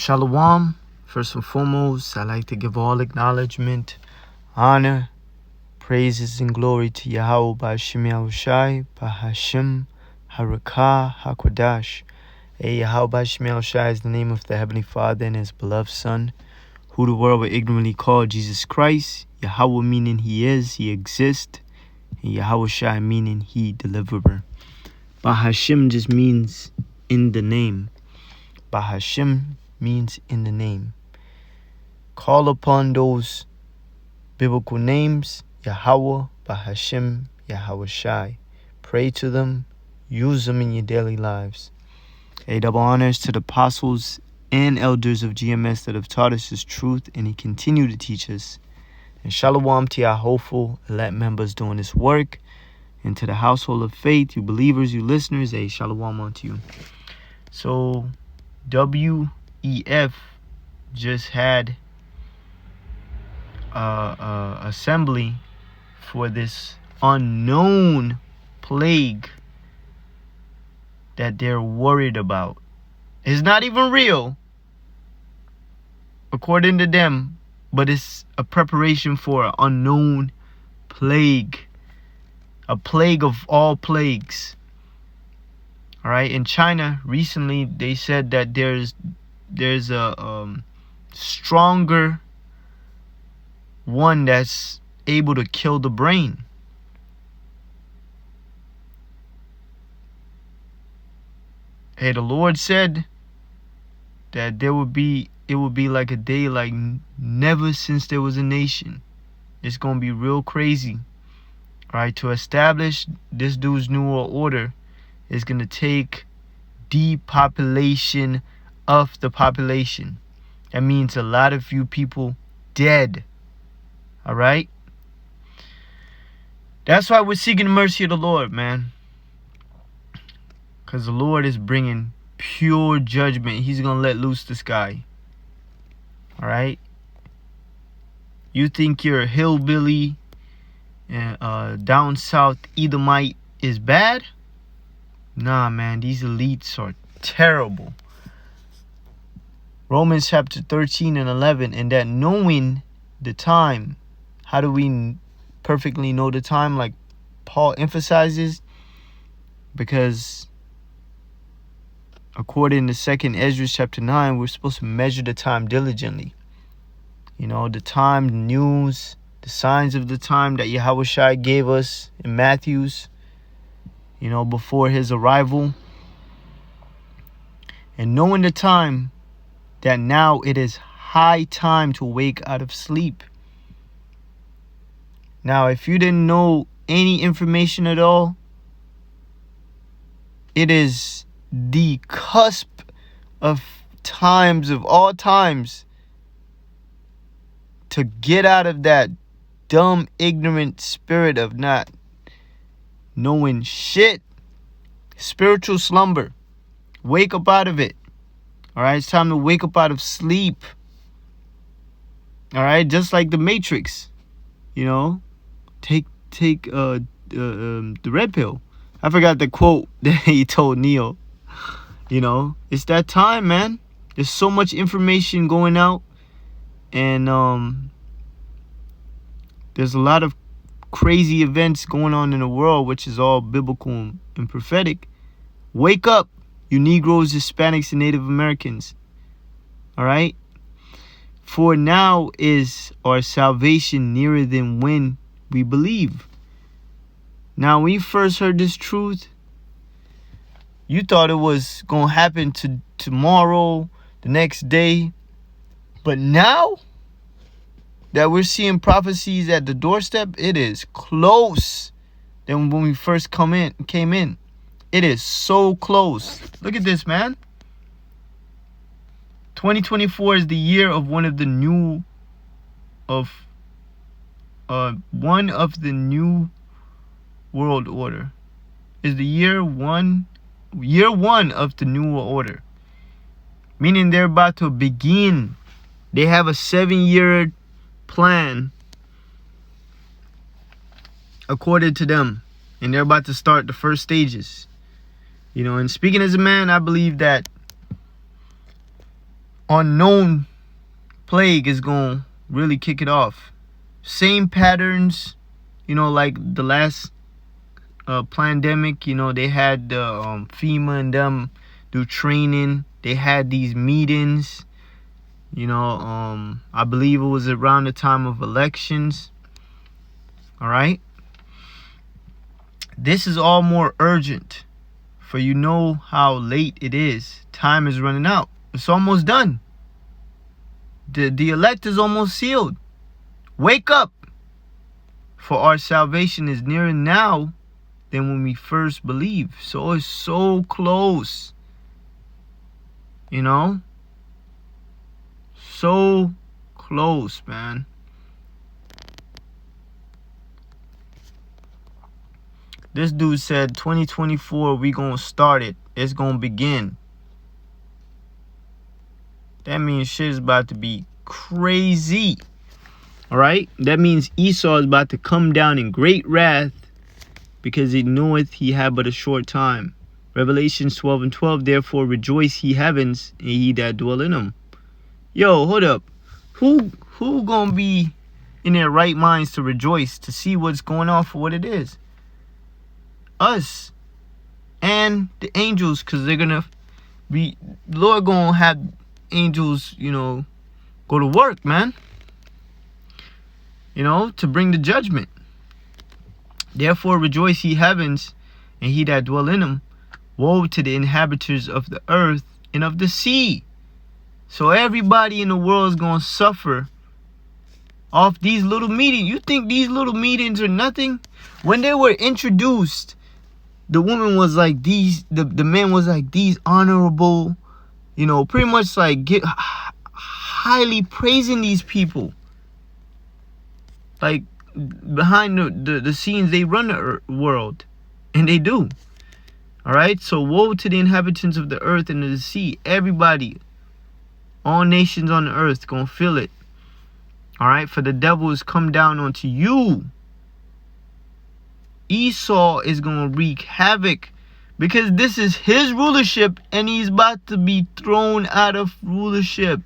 Shalom. First and foremost, I'd like to give all acknowledgement, honor, praises, and glory to Yahweh Ba'Shem Yahushai, Bahashim, Harakah, HaKodash. Yahweh Ba'Shem Yahushai is the name of the Heavenly Father and His beloved Son, who the world will ignorantly call Jesus Christ. Yahweh meaning He is, He exists, and Yahushai meaning He deliverer. Bahashim just means in the name. Bahashim means in the name. Call upon those biblical names, Yahweh, Bahashim, Yahushai. Pray to them, use them in your daily lives. Double honors to the apostles and elders of GMS that have taught us His truth and He continue to teach us. And shalom to our hopeful elect members doing this work. And to the household of faith, you believers, you listeners, shalom unto you. So, WEF just had assembly for this unknown plague that they're worried about. It's not even real, according to them, but it's a preparation for an unknown plague, a plague of all plagues. All right, in China recently they said that there's a stronger one that's able to kill the brain. The Lord said that it would be like a day like never since there was a nation. It's gonna be real crazy. All right, to establish this dude's new world order is going to take depopulation of the population. That means a lot of you people dead. All right? That's why we're seeking the mercy of the Lord, man. Because the Lord is bringing pure judgment. He's going to let loose the sky. All right? You think you're a hillbilly and down south Edomite is bad? Nah, man, these elites are terrible. Romans chapter 13 and 11, and that knowing the time. How do we perfectly know the time, like Paul emphasizes? Because according to 2nd Ezra chapter 9, we're supposed to measure the time diligently. You know, the time, the news, the signs of the time that Yahushua gave us in Matthew's, you know, before His arrival. And knowing the time that now it is high time to wake out of sleep. Now, if you didn't know any information at all, it is the cusp of times, of all times, to get out of that dumb, ignorant spirit of not knowing shit. Spiritual slumber. Wake up out of it. All right, it's time to wake up out of sleep. All right, just like the Matrix. You know, take the red pill. I forgot the quote that he told Neo. You know, it's that time, man. There's so much information going out, and there's a lot of crazy events going on in the world, which is all biblical and prophetic. Wake up, you Negroes, Hispanics, and Native Americans. All right? For now is our salvation nearer than when we believe. Now, when you first heard this truth, you thought it was going to happen tomorrow, the next day. But now that we're seeing prophecies at the doorstep, it is close than when we first came in. It is so close. Look at this, man. 2024 is the year of one of the new world order. Is the year one of the new world order. Meaning they're about to begin. They have a 7-year plan according to them, and they're about to start the first stages. You know, and speaking as a man, I believe that unknown plague is going to really kick it off. Same patterns, like the last pandemic. They had FEMA and them do training. They had these meetings. I believe it was around the time of elections. All right. This is all more urgent, for you know how late it is. Time is running out. It's almost done. The elect is almost sealed. Wake up, for our salvation is nearer now than when we first believed. So it's so close. So close, man. This dude said 2024, we gonna start it. It's gonna begin. That means shit is about to be crazy. Alright? That means Esau is about to come down in great wrath, because he knoweth he had but a short time. Revelations 12:12, therefore rejoice ye heavens, and ye that dwell in them. Yo, hold up. Who gonna be in their right minds to rejoice, to see what's going on for what it is? Us and the angels, because they're gonna be, Lord gonna have angels, go to work, man. To bring the judgment. Therefore rejoice ye heavens, and he that dwell in them. Woe to the inhabitants of the earth and of the sea. So everybody in the world is gonna suffer off these little meetings. You think these little meetings are nothing? When they were introduced, the woman was like these, the man was like these honorable, pretty much like highly praising these people. Like behind the scenes, they run the world, and they do. All right. So woe to the inhabitants of the earth and of the sea. Everybody, all nations on the earth, gonna feel it. All right. For the devil has come down onto you. Esau is going to wreak havoc, because this is his rulership, and he's about to be thrown out of rulership.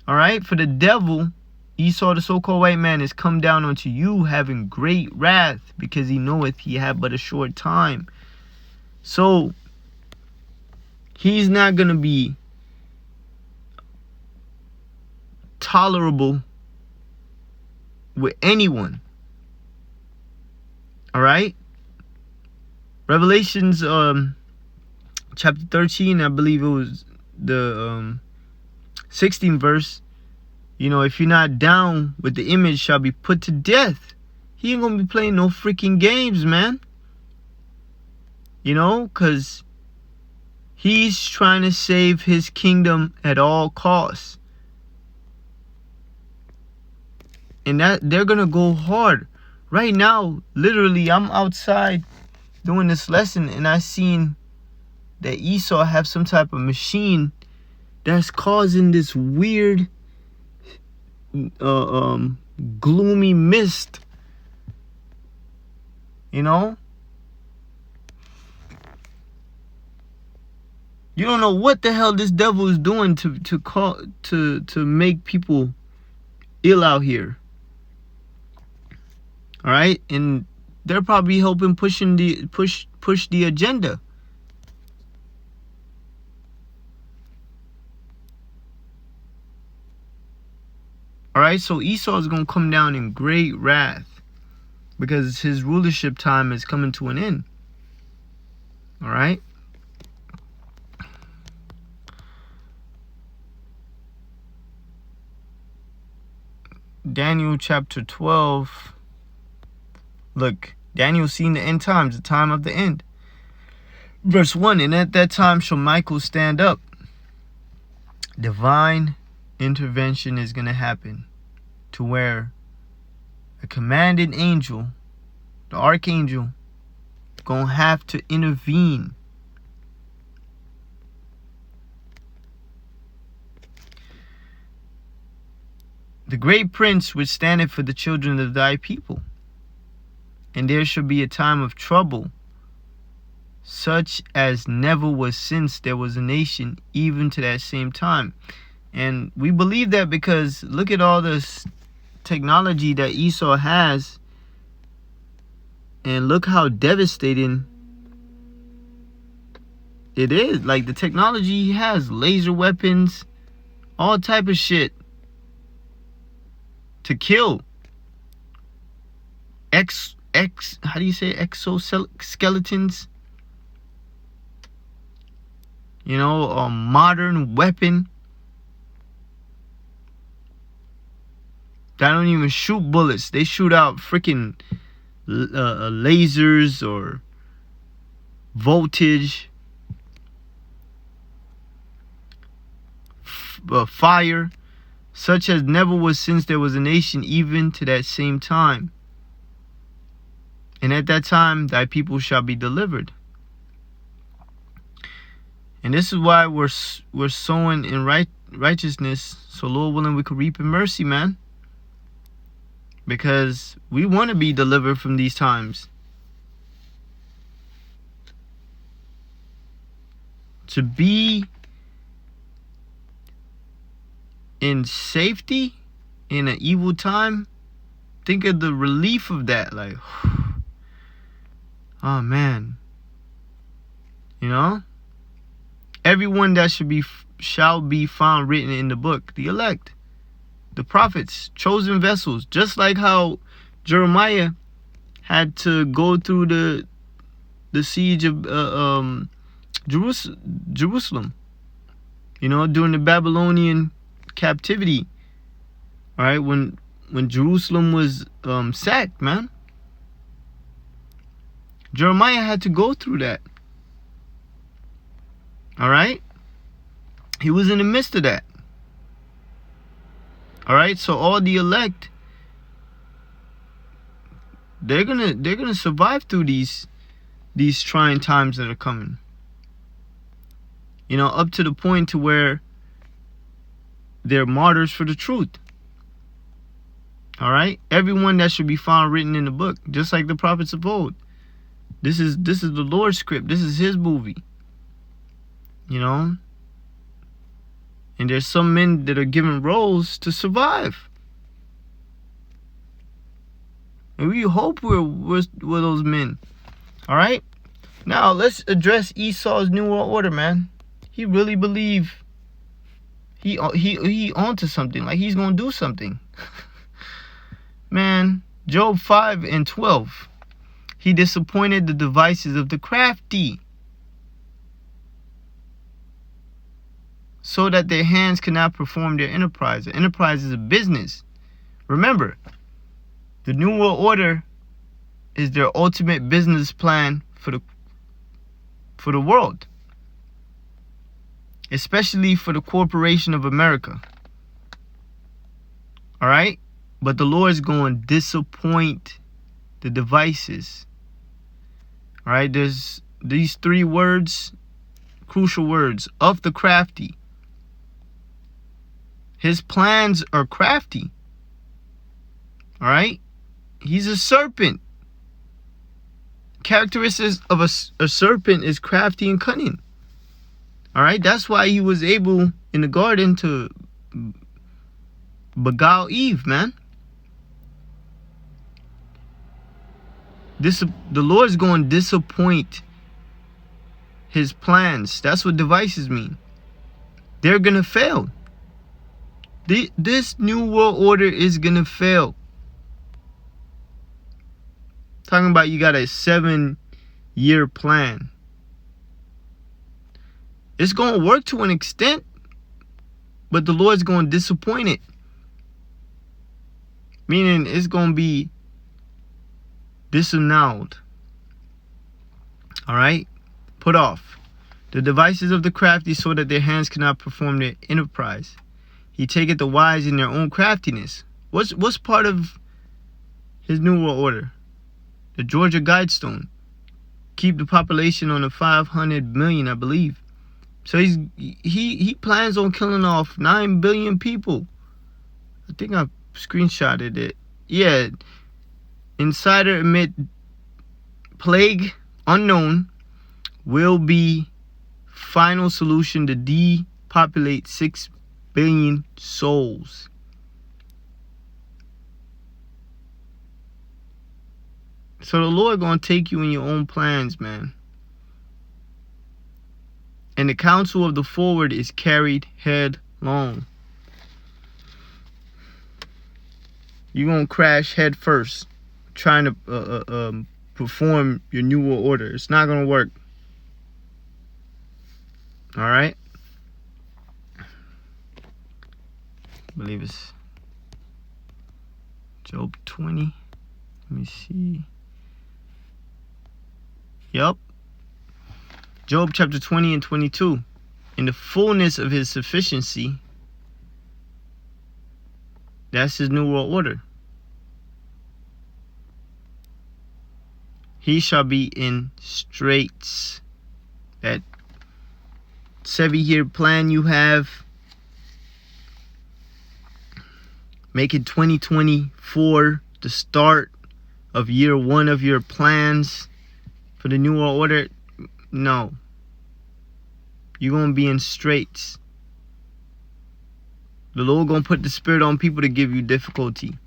All right. For the devil, Esau, the so-called white man, has come down onto you, having great wrath, because he knoweth he had but a short time. So he's not going to be tolerable with anyone. All right. Revelations chapter 13, I believe it was the 16th verse. If you're not down with the image, shall be put to death. He ain't gonna be playing no freaking games, man. Because he's trying to save his kingdom at all costs. And that they're gonna go hard. Right now, literally, I'm outside doing this lesson, and I seen that Esau have some type of machine that's causing this weird gloomy mist. You don't know what the hell this devil is doing to make people ill out here. All right, and they're probably helping push the agenda. All right, so Esau is going to come down in great wrath, because his rulership time is coming to an end. All right. Daniel chapter 12. Look, Daniel seen the end times, the time of the end. Verse 1, and at that time shall Michael stand up. Divine intervention is going to happen, to where a commanded angel, the archangel, going to have to intervene. The great prince which standeth for the children of thy people. And there shall be a time of trouble, such as never was since there was a nation, even to that same time. And we believe that because look at all this technology that Esau has, and look how devastating it is. Like the technology he has, laser weapons, all type of shit to kill. How do you say exoskeletons? You know, a modern weapon that don't even shoot bullets. They shoot out freaking lasers or voltage, fire, such as never was since there was a nation, even to that same time. And at that time, thy people shall be delivered. And this is why we're sowing in righteousness, so Lord willing we could reap in mercy, man. Because we want to be delivered from these times. To be in safety in an evil time, think of the relief of that. Like, oh man. You know? Everyone that shall be found written in the book, the elect, the prophets, chosen vessels, just like how Jeremiah had to go through the siege of Jerusalem, you know, during the Babylonian captivity. All right, when Jerusalem was sacked, man, Jeremiah had to go through that. All right, he was in the midst of that. All right, so all the elect, they're gonna survive through these trying times that are coming. You know, up to the point to where they're martyrs for the truth. All right, everyone that should be found written in the book, just like the prophets of old. This is the Lord's script. This is His movie. You know, and there's some men that are given roles to survive. And we hope we're those men. All right. Now let's address Esau's New World Order, man. He really believed he onto something. Like he's gonna do something. Man, Job 5:12. He disappointed the devices of the crafty, so that their hands cannot perform their enterprise. The enterprise is a business. Remember, the New World Order is their ultimate business plan for the world, especially for the Corporation of America. All right? But the Lord is going to disappoint the devices. All right? There's these three words, crucial words, of the crafty. His plans are crafty. All right? He's a serpent. Characteristics of a serpent is crafty and cunning. All right? That's why he was able in the garden to beguile Eve, man. The Lord's going to disappoint his plans. That's what devices mean. They're going to fail. This New World Order is going to fail. Talking about you got a 7-year plan. It's going to work to an extent, but the Lord's going to disappoint it. Meaning it's going to be disannulled. All right? Put off. The devices of the crafty, so that their hands cannot perform their enterprise. He taketh the wise in their own craftiness. What's part of his New World Order? The Georgia Guidestone. Keep the population on the 500 million, I believe. So he plans on killing off 9 billion people. I think I screenshotted it. Yeah. Insider admit plague unknown will be final solution to depopulate 6 billion souls. So the Lord gonna take you in your own plans, man. And the counsel of the forward is carried headlong. You're gonna crash head first trying to perform your New World Order. It's not gonna work. Alright? I believe it's Job 20. Let me see. Yup. Job chapter 20 and 22. In the fullness of his sufficiency, that's his New World Order. He shall be in straits. That 7-year plan you have, make it 2024 the start of year 1 of your plans for the New World Order. No. You're going to be in straits. The Lord going to put the spirit on people to give you difficulty.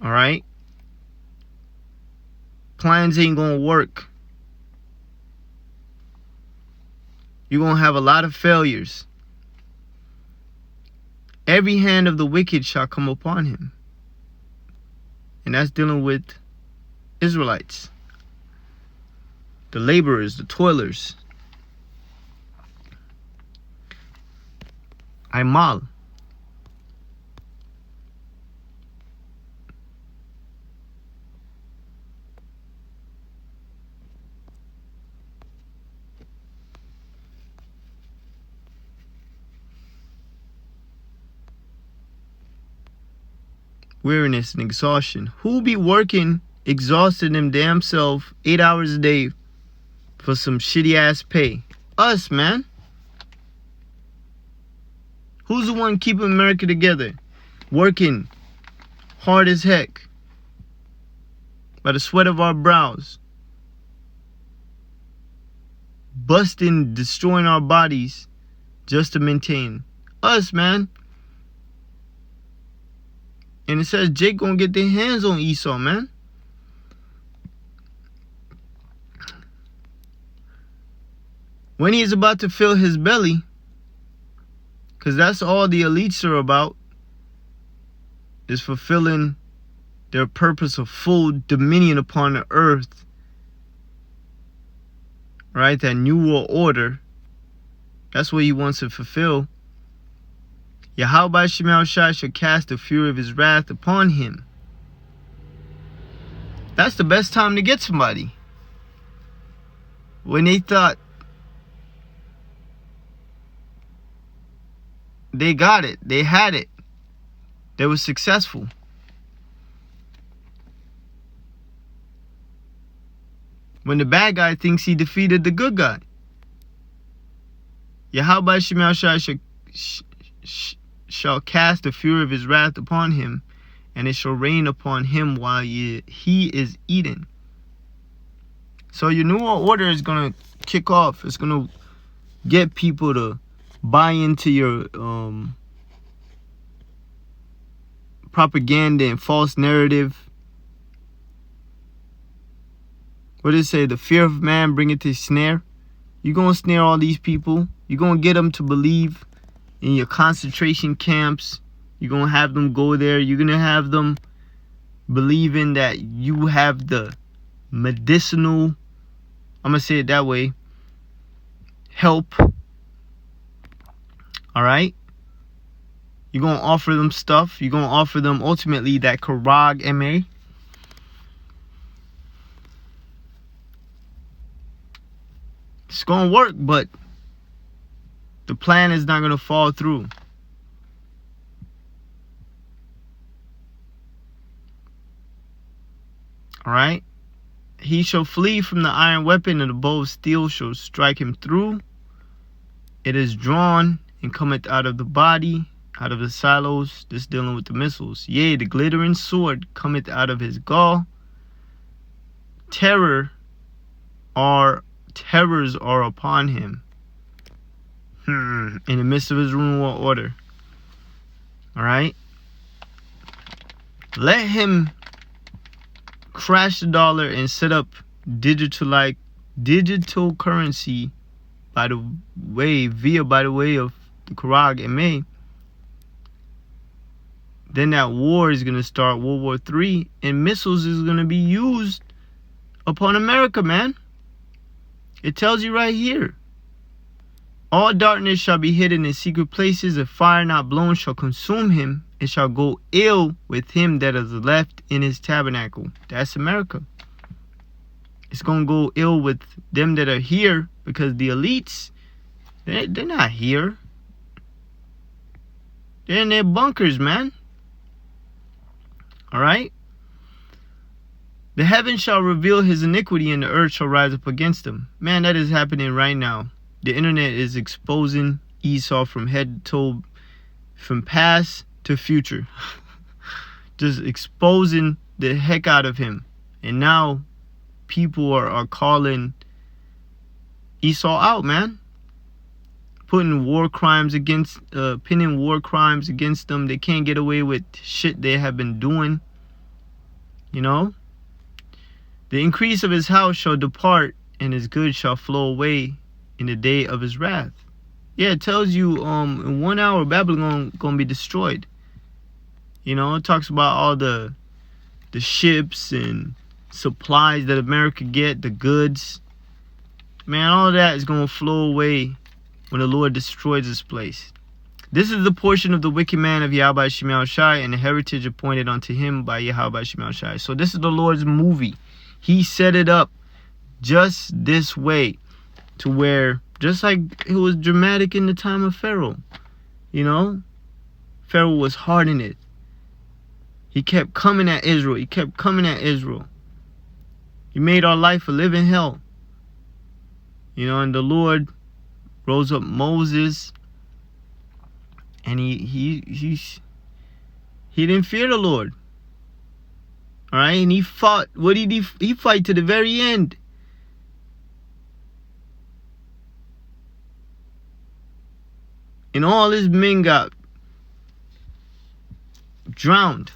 Alright? Plans ain't going to work. You're going to have a lot of failures. Every hand of the wicked shall come upon him. And that's dealing with Israelites. The laborers, the toilers. Aimal. Weariness and exhaustion. Who be working, exhausting them damn self 8 hours a day for some shitty ass pay? Us, man. Who's the one keeping America together? Working hard as heck by the sweat of our brows. Busting, destroying our bodies just to maintain. Us, man. And it says Jake gonna get their hands on Esau, man. When he's about to fill his belly, because that's all the elites are about, is fulfilling their purpose of full dominion upon the earth. Right? That New World Order. That's what he wants to fulfill. Yahweh Shemel Shai shall cast the fury of his wrath upon him. That's the best time to get somebody. When they thought they got it, they had it, they were successful. When the bad guy thinks he defeated the good guy. Yahweh Shemel Shai shall cast the fury of his wrath upon him, and it shall rain upon him while he is eating. So your New World Order is going to kick off. It's going to get people to buy into your propaganda and false narrative. What did it say? The fear of man bringeth to snare. You're going to snare all these people. You're going to get them to believe in your concentration camps. You're going to have them go there. You're going to have them believing that you have the medicinal, I'm going to say it that way, help. Alright? You're going to offer them stuff. You're going to offer them ultimately that Karag MA. It's going to work, but the plan is not going to fall through. Alright? He shall flee from the iron weapon, and the bow of steel shall strike him through. It is drawn and cometh out of the body, out of the silos. This dealing with the missiles. Yea, the glittering sword cometh out of his gall. Terror terrors are upon him. In the midst of his room or order. Alright? Let him crash the dollar and set up digital currency by the way of the Quran and May. Then that war is going to start, World War III, and missiles is going to be used upon America, man. It tells you right here. All darkness shall be hidden in secret places, if fire not blown shall consume him, and shall go ill with him that is left in his tabernacle. That's America. It's going to go ill with them that are here, because the elites, they're not here. They're in their bunkers, man. Alright? The heavens shall reveal his iniquity, and the earth shall rise up against him. Man, that is happening right now. The internet is exposing Esau from head to toe, from past to future. Just exposing the heck out of him. And now people are calling Esau out, man. Putting war crimes against, pinning war crimes against them. They can't get away with shit they have been doing. You know? The increase of his house shall depart, and his goods shall flow away in the day of his wrath. Yeah, it tells you in 1 hour Babylon gonna be destroyed. You know, it talks about all the ships and supplies that America get, the goods. Man, all of that is gonna flow away when the Lord destroys this place. This is the portion of the wicked man of Yahweh Shemel Shai, and the heritage appointed unto him by Yahweh Shemel Shai. So this is the Lord's movie. He set it up just this way, to where, just like it was dramatic in the time of Pharaoh. You know? Pharaoh was hard in it. He kept coming at Israel. He kept coming at Israel. He made our life a living hell. You know, and the Lord rose up Moses, and he didn't fear the Lord. All right, and he fought. What did he fight to the very end? And all his men got drowned.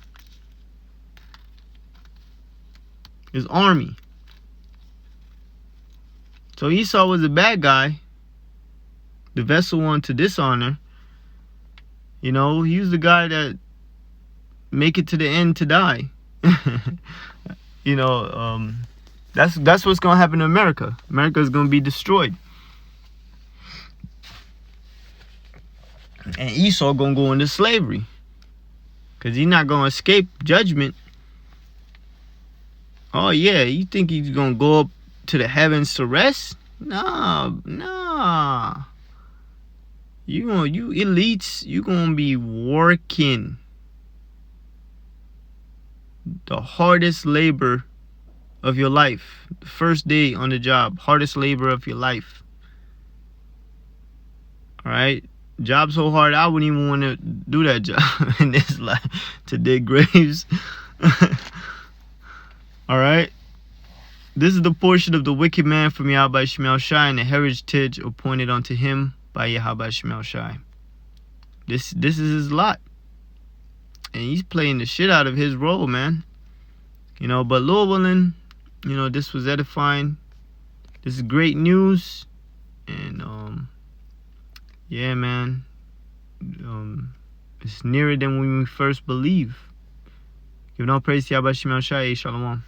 His army. So Esau was a bad guy. The vessel one to dishonor. You know, he was the guy that make it to the end to die. You know, that's what's gonna happen to America. America is gonna be destroyed. And Esau gonna go into slavery, cause he's not gonna escape judgment. Oh yeah, you think he's gonna go up to the heavens to rest? Nah. You elites, you gonna be working the hardest labor of your life. The first day on the job, hardest labor of your life. All right. Job so hard, I wouldn't even want to do that job in this life, to dig graves. All right. This is the portion of the wicked man from Yahweh Shemel Shai, and the heritage appointed unto him by Yahweh Shemel Shai. This is his lot, and he's playing the shit out of his role, man. You know, but Lord willing, you know, this was edifying. This is great news, and yeah, man. It's nearer than when we first believe. Give no praise to Yahweh Shemel Shai. Shalom.